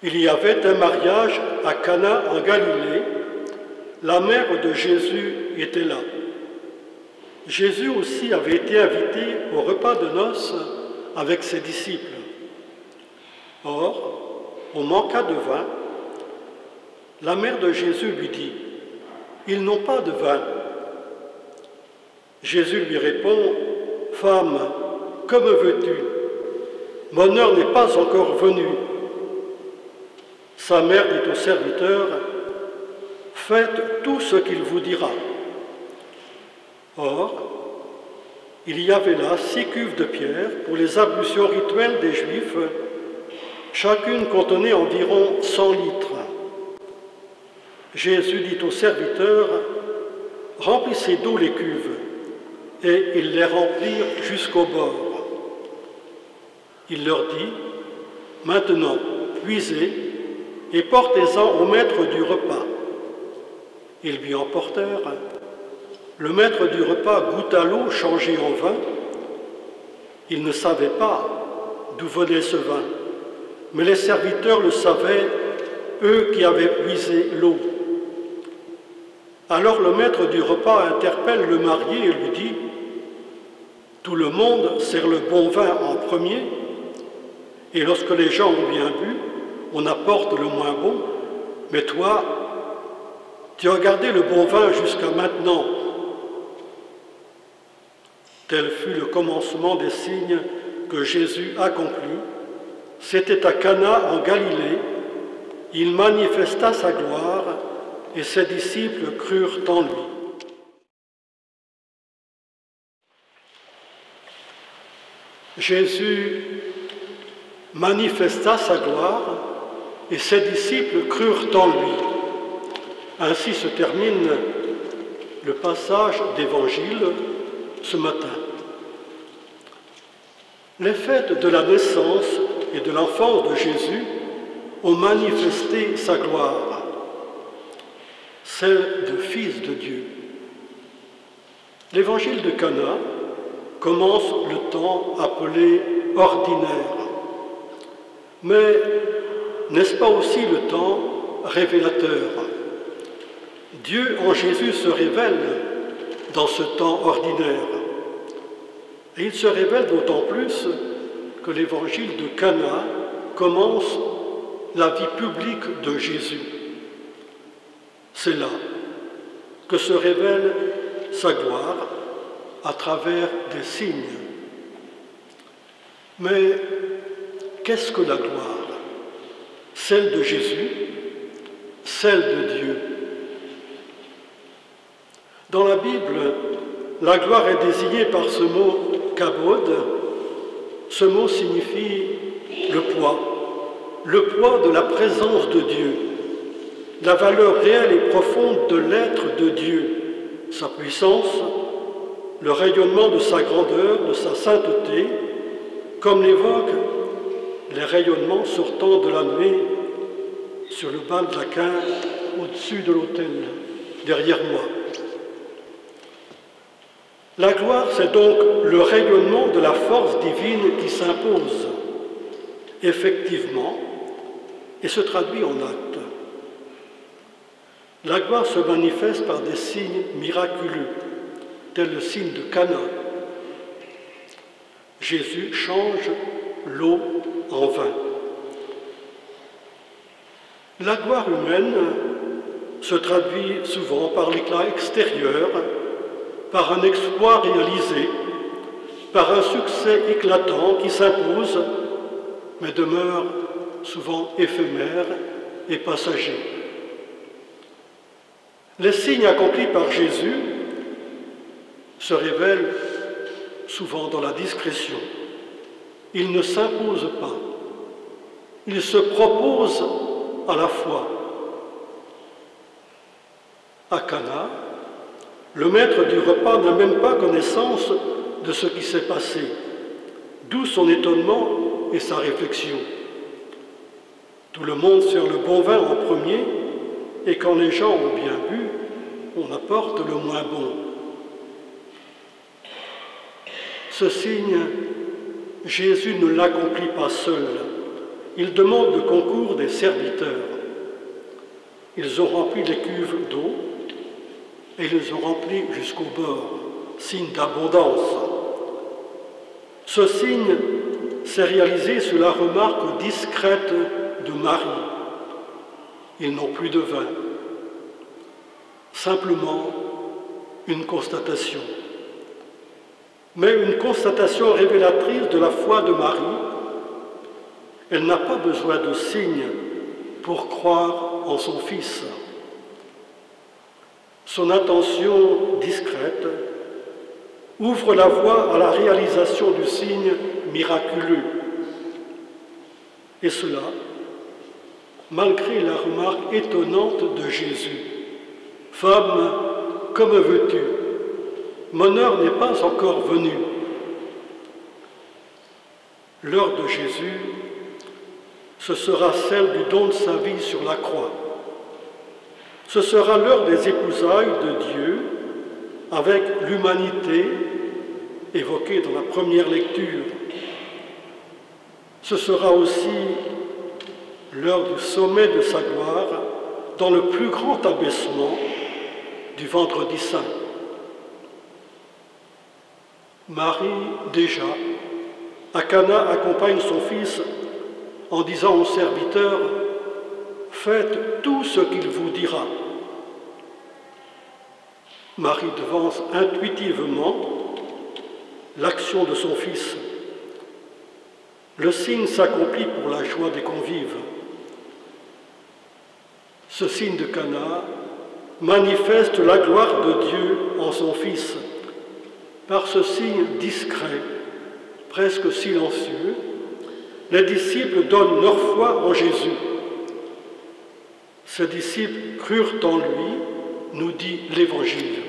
Il y avait un mariage à Cana en Galilée. La mère de Jésus était là. Jésus aussi avait été invité au repas de noces avec ses disciples. Or, on manqua de vin. La mère de Jésus lui dit, « Ils n'ont pas de vin. » Jésus lui répond, « Femme, que me veux-tu? Mon heure n'est pas encore venue. » Sa mère dit au serviteur, « Faites tout ce qu'il vous dira. » Or, il y avait là 6 cuves de pierre pour les ablutions rituelles des Juifs. Chacune contenait environ 100 litres. Jésus dit au serviteur, « Remplissez d'eau les cuves. » Et ils les remplirent jusqu'au bord. Il leur dit, « Maintenant, puisez et portez-en au maître du repas. » Ils lui emportèrent. Le maître du repas goûta l'eau changée en vin. Il ne savait pas d'où venait ce vin, mais les serviteurs le savaient, eux qui avaient puisé l'eau. Alors le maître du repas interpelle le marié et lui dit, « Tout le monde sert le bon vin en premier, et lorsque les gens ont bien bu, on apporte le moins bon, mais toi, tu as gardé le bon vin jusqu'à maintenant. » Tel fut le commencement des signes que Jésus accomplit. C'était à Cana en Galilée. Il manifesta sa gloire et ses disciples crurent en lui. Jésus manifesta sa gloire et ses disciples crurent en lui. Ainsi se termine le passage d'Évangile ce matin. Les fêtes de la naissance et de l'enfance de Jésus ont manifesté sa gloire, celle de Fils de Dieu. L'évangile de Cana commence le temps appelé ordinaire. Mais n'est-ce pas aussi le temps révélateur? Dieu en Jésus se révèle dans ce temps ordinaire. Et il se révèle d'autant plus que l'évangile de Cana commence la vie publique de Jésus. C'est là que se révèle sa gloire à travers des signes. Mais qu'est-ce que la gloire? Celle de Jésus, celle de Dieu. Dans la Bible, la gloire est désignée par ce mot « kabod ». Ce mot signifie le poids de la présence de Dieu, la valeur réelle et profonde de l'être de Dieu, sa puissance, le rayonnement de sa grandeur, de sa sainteté, comme l'évoquent les rayonnements sortant de la nuée sur le baldaquin au-dessus de l'autel, derrière moi. La gloire, c'est donc le rayonnement de la force divine qui s'impose effectivement et se traduit en actes. La gloire se manifeste par des signes miraculeux, tel le signe de Cana. Jésus change l'eau en vin. La gloire humaine se traduit souvent par l'éclat extérieur, par un exploit réalisé, par un succès éclatant qui s'impose, mais demeure souvent éphémère et passager. Les signes accomplis par Jésus se révèlent souvent dans la discrétion. Il ne s'impose pas, il se propose à la fois. À Cana, le maître du repas n'a même pas connaissance de ce qui s'est passé, d'où son étonnement et sa réflexion. Tout le monde sert le bon vin en premier, et quand les gens ont bien bu, on apporte le moins bon. Ce signe, Jésus ne l'accomplit pas seul. il demande le concours des serviteurs. Ils ont rempli les cuves d'eau et ils les ont remplies jusqu'au bord, signe d'abondance. Ce signe s'est réalisé sous la remarque discrète de Marie. Ils n'ont plus de vin. Simplement une constatation. Mais une constatation révélatrice de la foi de Marie. Elle n'a pas besoin de signe pour croire en son Fils. Son attention discrète ouvre la voie à la réalisation du signe miraculeux. Et cela, malgré la remarque étonnante de Jésus. « Femme, que me veux-tu? Mon heure n'est pas encore venue. » L'heure de Jésus, ce sera celle du don de sa vie sur la croix. Ce sera l'heure des épousailles de Dieu avec l'humanité évoquée dans la première lecture. Ce sera aussi l'heure du sommet de sa gloire dans le plus grand abaissement du Vendredi Saint. Marie, déjà, à Cana, accompagne son fils en disant aux serviteurs « Faites tout ce qu'il vous dira ». Marie devance intuitivement l'action de son fils. Le signe s'accomplit pour la joie des convives. Ce signe de Cana manifeste la gloire de Dieu en son Fils. Par ce signe discret, presque silencieux, les disciples donnent leur foi en Jésus. Ces disciples crurent en lui, nous dit l'Évangile.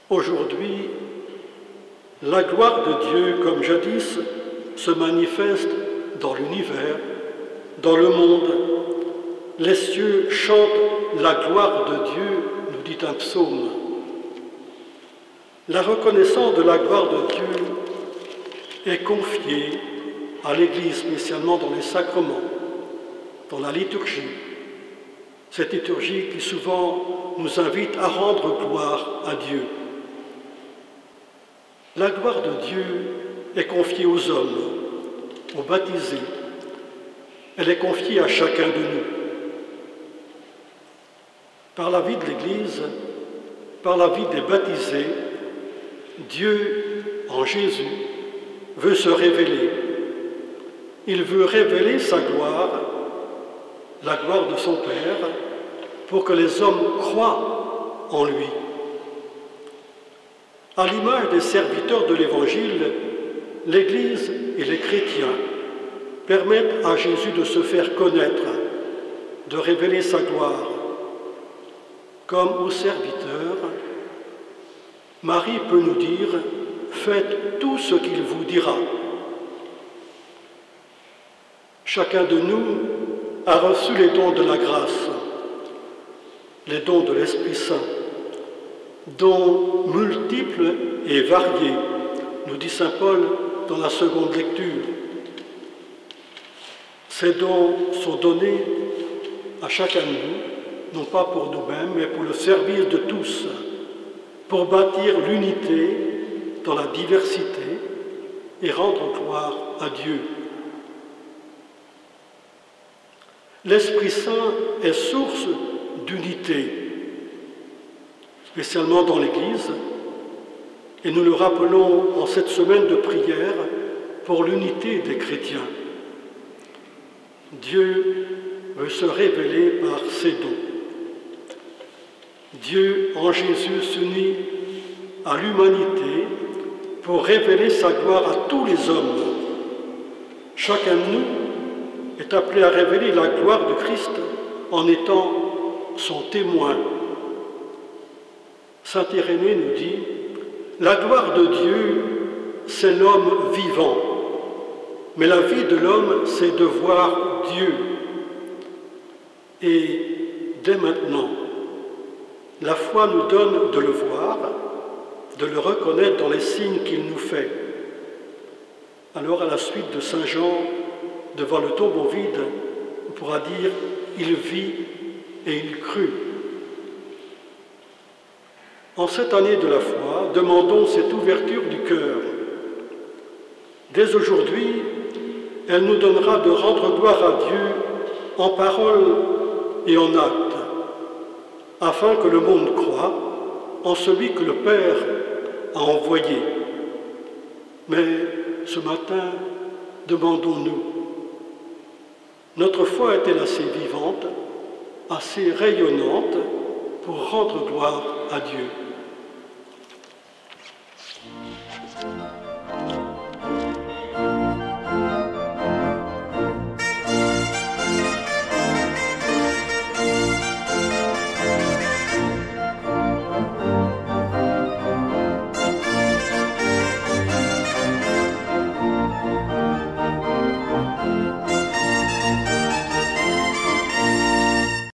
Aujourd'hui, la gloire de Dieu, comme jadis, se manifeste dans l'univers, dans le monde. Les cieux chantent la gloire de Dieu, nous dit un psaume. La reconnaissance de la gloire de Dieu est confiée à l'Église, spécialement dans les sacrements, dans la liturgie. Cette liturgie qui souvent nous invite à rendre gloire à Dieu. La gloire de Dieu est confiée aux hommes, aux baptisés. Elle est confiée à chacun de nous. Par la vie de l'Église, par la vie des baptisés, Dieu, en Jésus, veut se révéler. Il veut révéler sa gloire, la gloire de son Père, pour que les hommes croient en lui. À l'image des serviteurs de l'Évangile, l'Église et les chrétiens permettent à Jésus de se faire connaître, de révéler sa gloire. Comme aux serviteurs, Marie peut nous dire « Faites tout ce qu'il vous dira ». Chacun de nous a reçu les dons de la grâce, les dons de l'Esprit Saint, dons multiples et variés, nous dit saint Paul dans la seconde lecture. Ces dons sont donnés à chacun de nous, non pas pour nous-mêmes, mais pour le service de tous, pour bâtir l'unité dans la diversité et rendre gloire à Dieu. L'Esprit Saint est source d'unité, spécialement dans l'Église, et nous le rappelons en cette semaine de prière pour l'unité des chrétiens. Dieu veut se révéler par ses dons. Dieu, en Jésus, s'unit à l'humanité pour révéler sa gloire à tous les hommes. Chacun de nous est appelé à révéler la gloire de Christ en étant son témoin. Saint Irénée nous dit « La gloire de Dieu, c'est l'homme vivant, mais la vie de l'homme, c'est de voir Dieu. » Et dès maintenant, la foi nous donne de le voir, de le reconnaître dans les signes qu'il nous fait. Alors, à la suite de Saint Jean, devant le tombeau vide, on pourra dire « il vit et il crut ». En cette année de la foi, demandons cette ouverture du cœur. Dès aujourd'hui, elle nous donnera de rendre gloire à Dieu en parole et en acte, afin que le monde croie en celui que le Père a envoyé. Mais ce matin, demandons-nous, notre foi est-elle assez vivante, assez rayonnante pour rendre gloire à Dieu ?